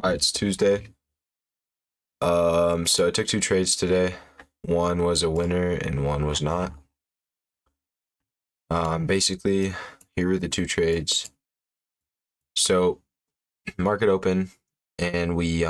It's Tuesday. So I took two trades today. One was a winner and one was not. Basically, here are the two trades. So market open, and we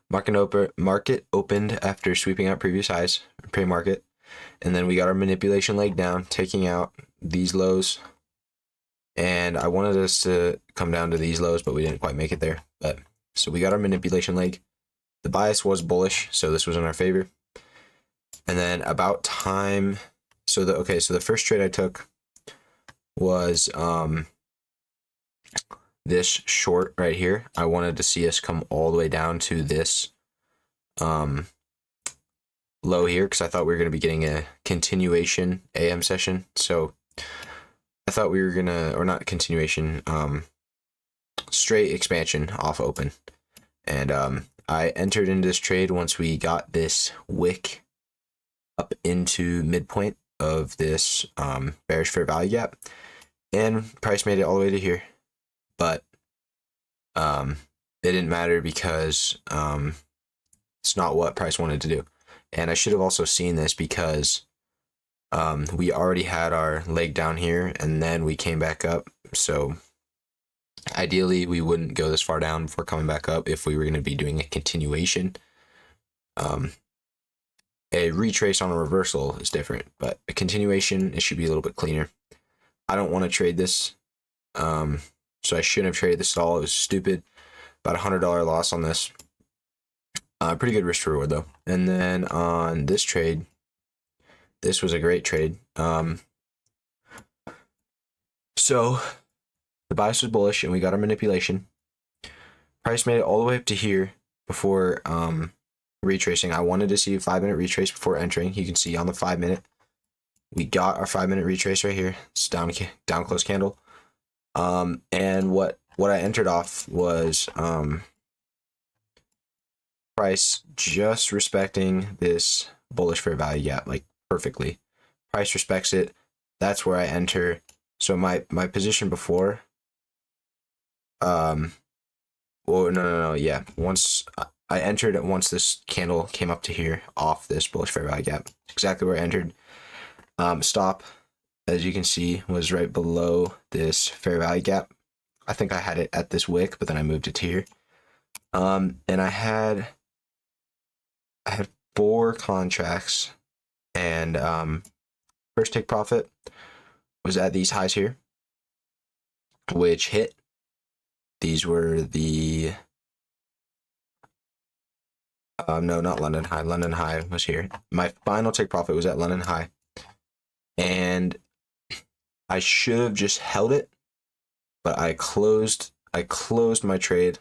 market opened after sweeping out previous highs, pre-market, and then we got our manipulation leg down, taking out these lows. And I wanted us to come down to these lows, but we didn't quite make it there. But so we got our manipulation leg. The bias was bullish, so this was in our favor. And then about time, so the first trade I took was this short right here. I wanted to see us come all the way down to this low here because I thought we were going to be getting a continuation AM session. So I thought we were gonna, or not continuation, straight expansion off open. And I entered into this trade once we got this wick up into midpoint of this bearish fair value gap, and price made it all the way to here. But it didn't matter because it's not what price wanted to do. And I should have also seen this because we already had our leg down here and then we came back up. So ideally we wouldn't go this far down before coming back up if we were going to be doing a continuation. A retrace on a reversal is different, but a continuation, it should be a little bit cleaner. I don't want to trade this, so I shouldn't have traded this at all. It was stupid. About $100 loss on this. Pretty good risk to reward though. And then on this trade, this was a great trade. So the bias was bullish and we got our manipulation. Price made it all the way up to here before retracing. I wanted to see a 5-minute retrace before entering. You can see on the 5-minute, we got our 5-minute retrace right here. It's down close candle. And what I entered off was price just respecting this bullish fair value gap, like perfectly. Price respects it. That's where I enter. So my position before, well, no, yeah. Once I entered it, once this candle came up to here off this bullish fair value gap, exactly where I entered. Stop, as you can see, was right below this fair value gap. I think I had it at this wick, but then I moved it to here. And I had 4 contracts, and first take profit was at these highs here, which hit. These were the no, not London high. London high was here. My final take profit was at London high, and I should have just held it, but I closed my trade,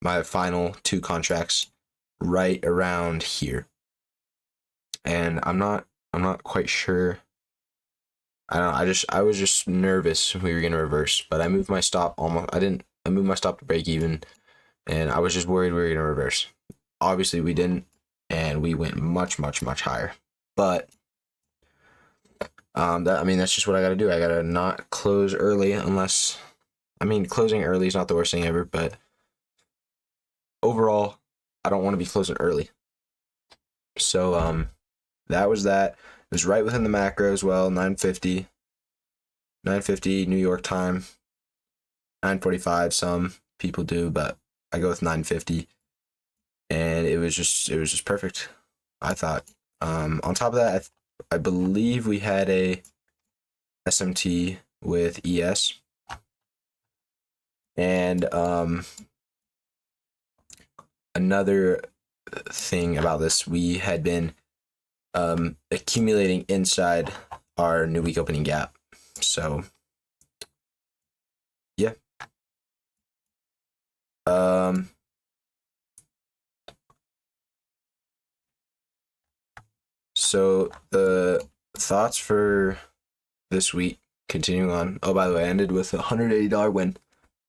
my final 2 contracts, right around here. And I'm not quite sure. I was just nervous we were gonna reverse, but I moved my stop I moved my stop to break even, and I was just worried we were gonna reverse. Obviously we didn't, and we went much higher. But that's just what I gotta do. I gotta not close early unless, closing early is not the worst thing ever, but overall, I don't want to be closing early. So that was that. It was right within the macro as well. 9:50 New York time. 9:45 some people do, but I go with 9:50, and it was just perfect, I thought. On top of that, I believe we had a SMT with ES, and another thing about this, we had been accumulating inside our new week opening gap. So yeah. So the thoughts for this week, continuing on. Oh, by the way, I ended with a $180 win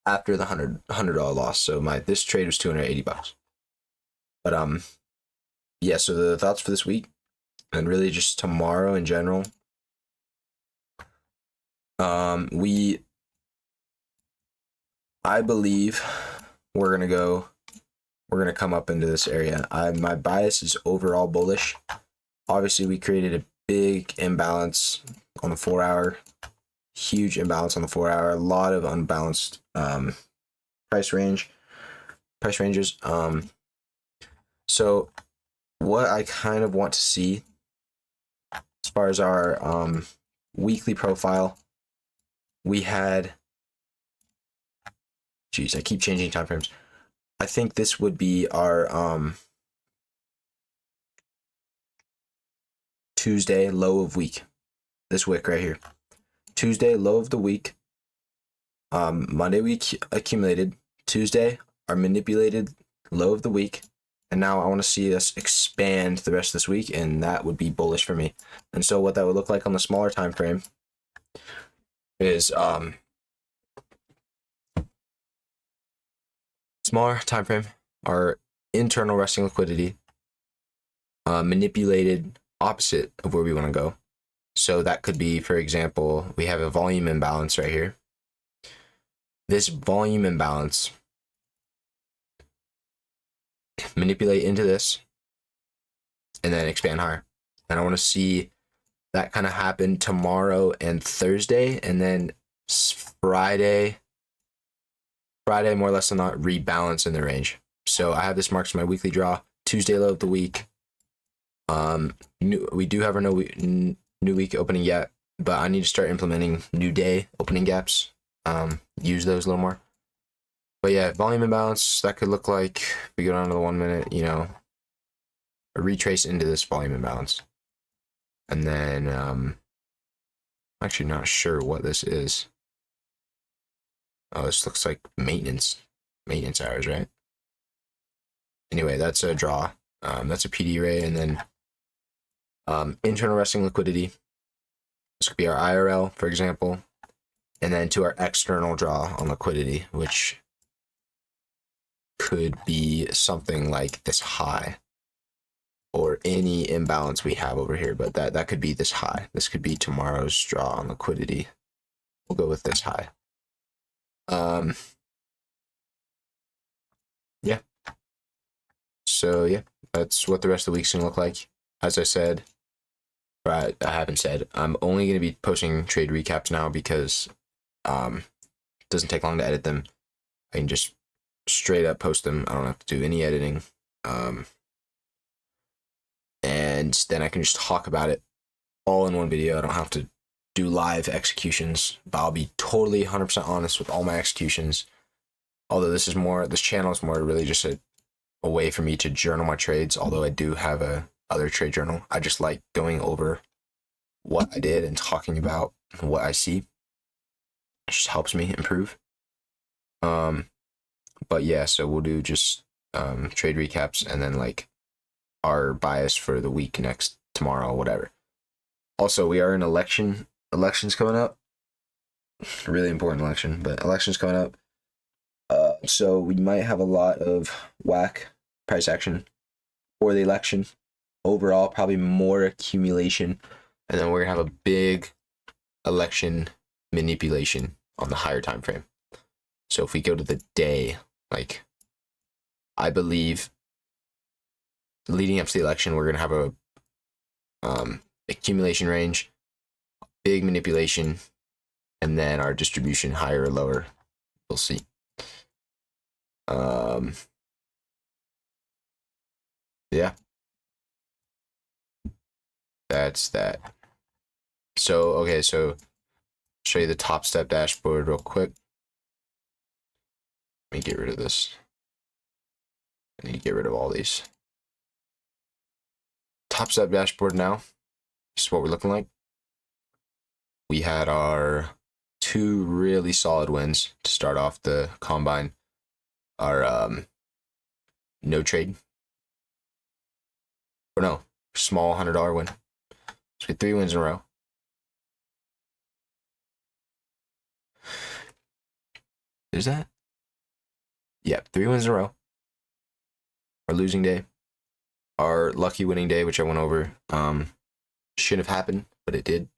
after the $100 loss. So this trade was $280. But yeah, so the thoughts for this week, and really just tomorrow in general. We I believe we're gonna go. We're gonna come up into this area. My bias is overall bullish. Obviously, we created a big imbalance on the 4 hour. Huge imbalance on the 4 hour. A lot of unbalanced price ranges. So what I kind of want to see as far as our weekly profile, we had. Geez, I keep changing time frames. I think this would be our Tuesday low of week. This wick right here. Tuesday low of the week. Monday we accumulated. Tuesday our manipulated low of the week. And now I want to see us expand the rest of this week, and that would be bullish for me. And so what that would look like on the smaller time frame is smaller time frame, our internal resting liquidity manipulated opposite of where we want to go. So that could be, for example, we have a volume imbalance right here. This volume imbalance manipulate into this and then expand higher. And I want to see that kind of happen tomorrow and Thursday, and then Friday more or less than not rebalance in the range. So I have this marked as my weekly draw. Tuesday low of the week. We do have our new week opening yet, but I need to start implementing new day opening gaps. Use those a little more. But yeah, volume imbalance, that could look like, if we go down to the 1 minute, a retrace into this volume imbalance. And then, I'm actually not sure what this is. Oh, this looks like maintenance hours, right? Anyway, that's a draw. That's a PD array, and then internal resting liquidity. This could be our IRL, for example, and then to our external draw on liquidity, which could be something like this high or any imbalance we have over here, but that could be this high. This could be tomorrow's draw on liquidity. We'll go with this high. Yeah. So yeah, that's what the rest of the week's gonna look like. As I said, or I haven't said, I'm only gonna be posting trade recaps now because it doesn't take long to edit them. I can just straight up post them. I don't have to do any editing. And then I can just talk about it all in one video. I don't have to do live executions, but I'll be totally 100% honest with all my executions. Although this channel is more really just a way for me to journal my trades. Although I do have a other trade journal. I just like going over what I did and talking about what I see. It just helps me improve. But yeah, so we'll do just trade recaps and then like our bias for the week tomorrow, whatever. Also, we are in elections coming up. A really important election, but elections coming up. So we might have a lot of whack price action for the election. Overall, probably more accumulation, and then we're gonna have a big election manipulation on the higher time frame. So if we go to the day, like I believe leading up to the election, we're gonna have a accumulation range, big manipulation, and then our distribution higher or lower. We'll see. Yeah, that's that. So okay, so show you the Top Step dashboard real quick. Let me get rid of this. I need to get rid of all these. Top Step dashboard now. This is what we're looking like. We had our 2 really solid wins to start off the combine. Our no trade, or no, small $100 win. So we had 3 wins in a row. Is that? Yep, 3 wins in a row. Our losing day, our lucky winning day, which I went over. Shouldn't have happened, but it did.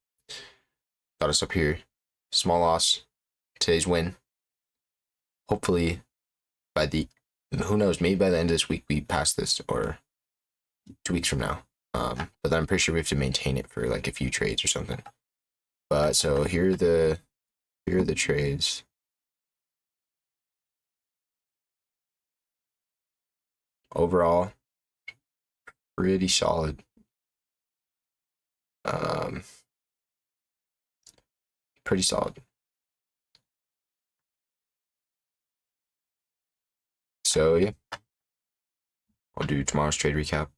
Got us up here. Small loss. Today's win. hopefully by the, who knows, maybe by the end of this week we pass this, or 2 weeks from now. But then I'm pretty sure we have to maintain it for like a few trades or something. But so here are the trades. Overall, pretty solid. Pretty solid. So yeah, I'll do tomorrow's trade recap.